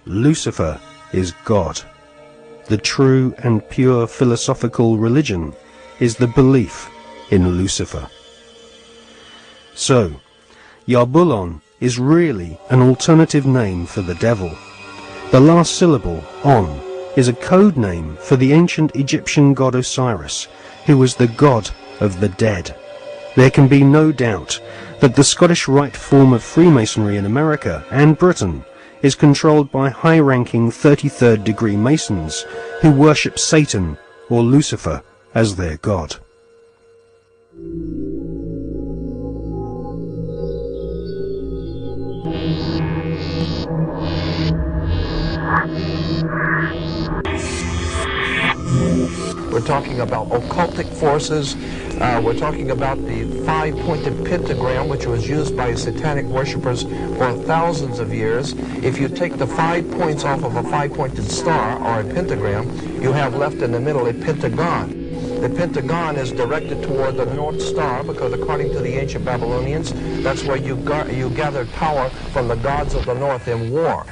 Lucifer is God. The true and pure philosophical religion is the belief in Lucifer. So, Yarbulon is really an alternative name for the devil. The last syllable, on, is a code name for the ancient Egyptian god Osiris, who was the god of the dead. There can be no doubt that the Scottish Rite form of Freemasonry in America and Britain is controlled by high-ranking 33rd degree Masons who worship Satan or Lucifer as their god. We're talking about occultic forces. We're talking about the five-pointed pentagram, which was used by satanic worshippers for thousands of years. If you take the 5 points off of a five-pointed star or a pentagram, you have left in the middle a pentagon. The pentagon is directed toward the North Star because, according to the ancient Babylonians, that's where you gathered power from the gods of the North in war.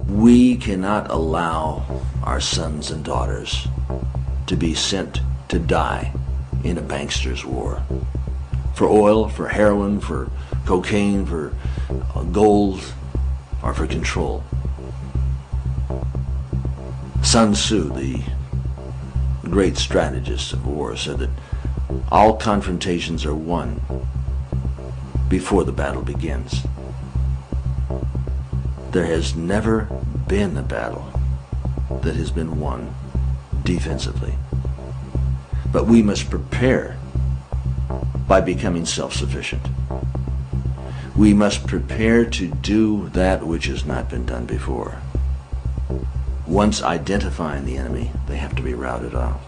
We cannot allow our sons and daughters to be sent to die in a bankster's war. For oil, for heroin, for cocaine, for gold, or for control. Sun Tzu, the great strategist of war, said that all confrontations are won before the battle begins. There has never been a battle that has been won defensively. But we must prepare by becoming self-sufficient. We must prepare to do that which has not been done before. Once identifying the enemy, they have to be routed out.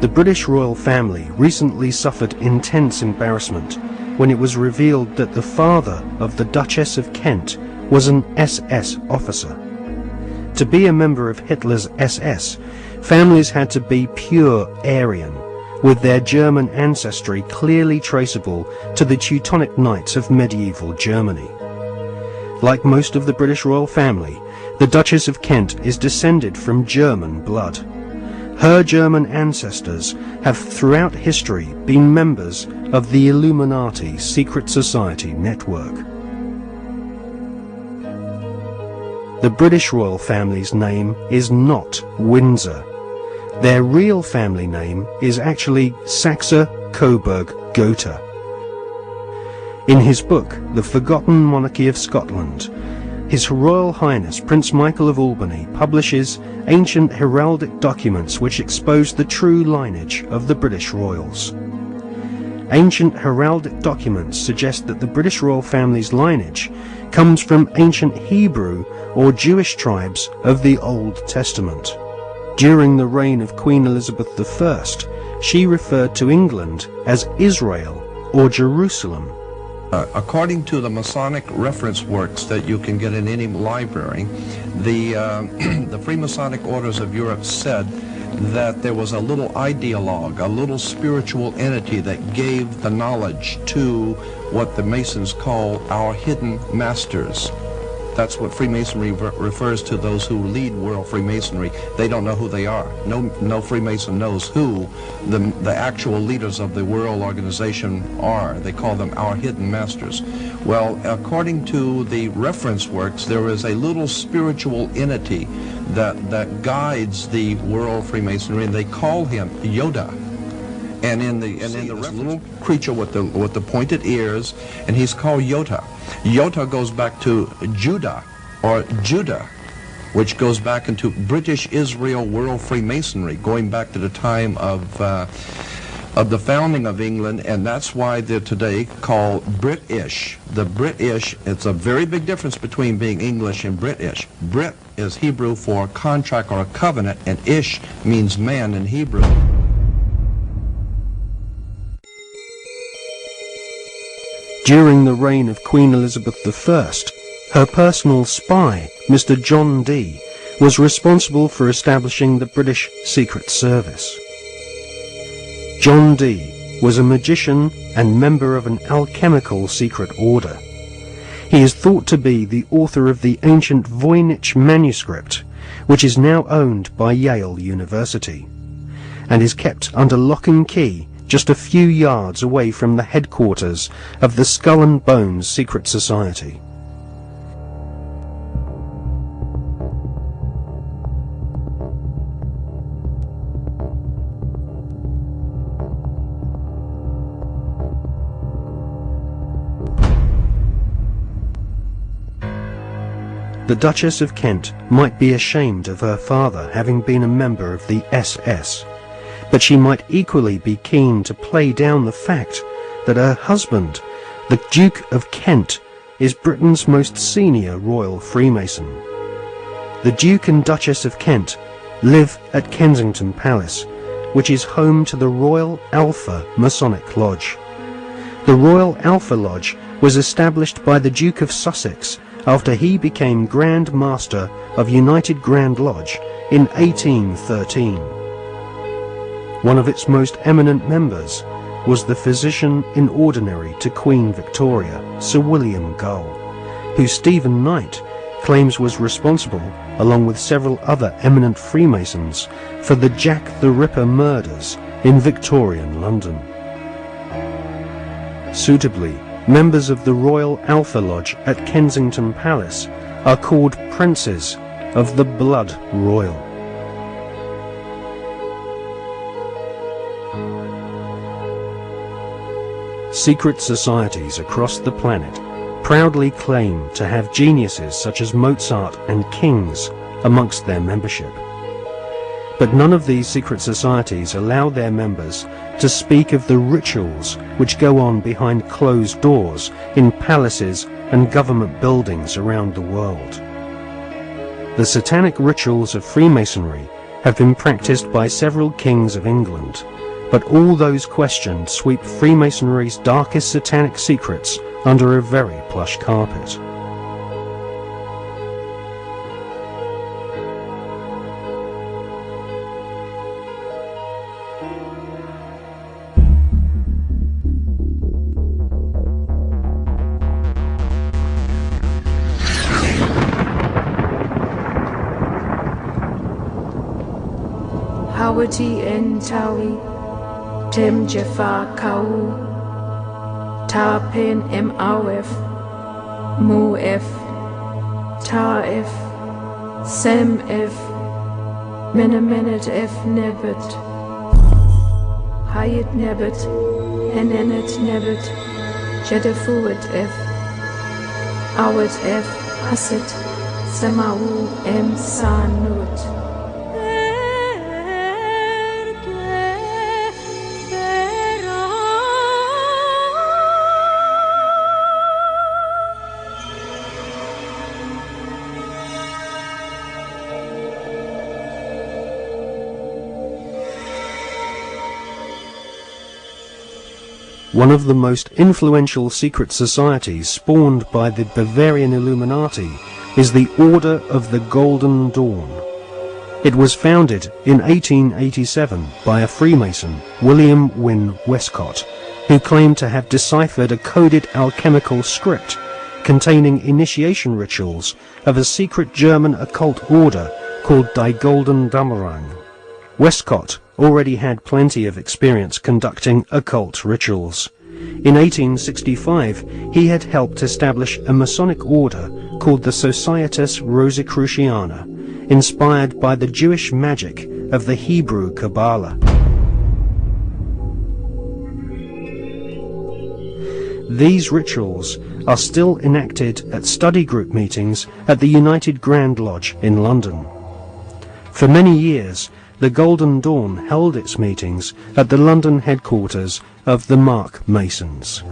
The British royal family recently suffered intense embarrassment when it was revealed that the father of the Duchess of Kent was an SS officer. To be a member of Hitler's SS, families had to be pure Aryan, with their German ancestry clearly traceable to the Teutonic Knights of medieval Germany. Like most of the British royal family, the Duchess of Kent is descended from German blood. Her German ancestors have throughout history been members of the Illuminati secret society network. The British royal family's name is not Windsor. Their real family name is actually Saxe-Coburg-Gotha. In his book, The Forgotten Monarchy of Scotland, His Royal Highness Prince Michael of Albany publishes ancient heraldic documents which expose the true lineage of the British royals. Ancient heraldic documents suggest that the British royal family's lineage comes from ancient Hebrew or Jewish tribes of the Old Testament. During the reign of Queen Elizabeth I, she referred to England as Israel or Jerusalem. According to the Masonic reference works that you can get in any library, the Freemasonic Orders of Europe said that there was a little ideologue, a little spiritual entity that gave the knowledge to what the Masons call our hidden masters. That's what Freemasonry refers to, those who lead world Freemasonry. They don't know who they are. No Freemason knows who the actual leaders of the world organization are. They call them our hidden masters. Well, according to the reference works, there is a little spiritual entity that guides the world Freemasonry, and they call him Yoda. And in the little creature with the pointed ears, and he's called Yota. Yota goes back to Judah, or Judah, which goes back into British Israel World Freemasonry, going back to the time of the founding of England, and that's why they're today called British. The British, it's a very big difference between being English and British. Brit is Hebrew for contract or a covenant, and Ish means man in Hebrew. During the reign of Queen Elizabeth I, her personal spy, Mr. John Dee, was responsible for establishing the British Secret Service. John Dee was a magician and member of an alchemical secret order. He is thought to be the author of the ancient Voynich manuscript, which is now owned by Yale University, and is kept under lock and key just a few yards away from the headquarters of the Skull and Bones Secret Society. The Duchess of Kent might be ashamed of her father having been a member of the SS, but she might equally be keen to play down the fact that her husband, the Duke of Kent, is Britain's most senior royal Freemason. The Duke and Duchess of Kent live at Kensington Palace, which is home to the Royal Alpha Masonic Lodge. The Royal Alpha Lodge was established by the Duke of Sussex after he became Grand Master of United Grand Lodge in 1813. One of its most eminent members was the physician in ordinary to Queen Victoria, Sir William Gull, who Stephen Knight claims was responsible, along with several other eminent Freemasons, for the Jack the Ripper murders in Victorian London. Suitably, members of the Royal Alpha Lodge at Kensington Palace are called Princes of the Blood Royal. Secret societies across the planet proudly claim to have geniuses such as Mozart and kings amongst their membership. But none of these secret societies allow their members to speak of the rituals which go on behind closed doors in palaces and government buildings around the world. The satanic rituals of Freemasonry have been practiced by several kings of England, but all those questioned sweep Freemasonry's darkest satanic secrets under a very plush carpet. Hawati en Tawi, Tem Jafar Kau, Tarpen M Awef, Mu F, Tar F, Sem F, Menemenet F Nebet, Hayat Nebet, Henenet Nebet, Jedefuet F, Awet F, Haset, Samau M Sanut. One of the most influential secret societies spawned by the Bavarian Illuminati is the Order of the Golden Dawn. It was founded in 1887 by a Freemason, William Wynne Westcott, who claimed to have deciphered a coded alchemical script containing initiation rituals of a secret German occult order called Die Golden Dammerung. Westcott already had plenty of experience conducting occult rituals. In 1865, he had helped establish a Masonic order called the Societas Rosicruciana, inspired by the Jewish magic of the Hebrew Kabbalah. These rituals are still enacted at study group meetings at the United Grand Lodge in London. For many years, the Golden Dawn held its meetings at the London headquarters of the Mark Masons.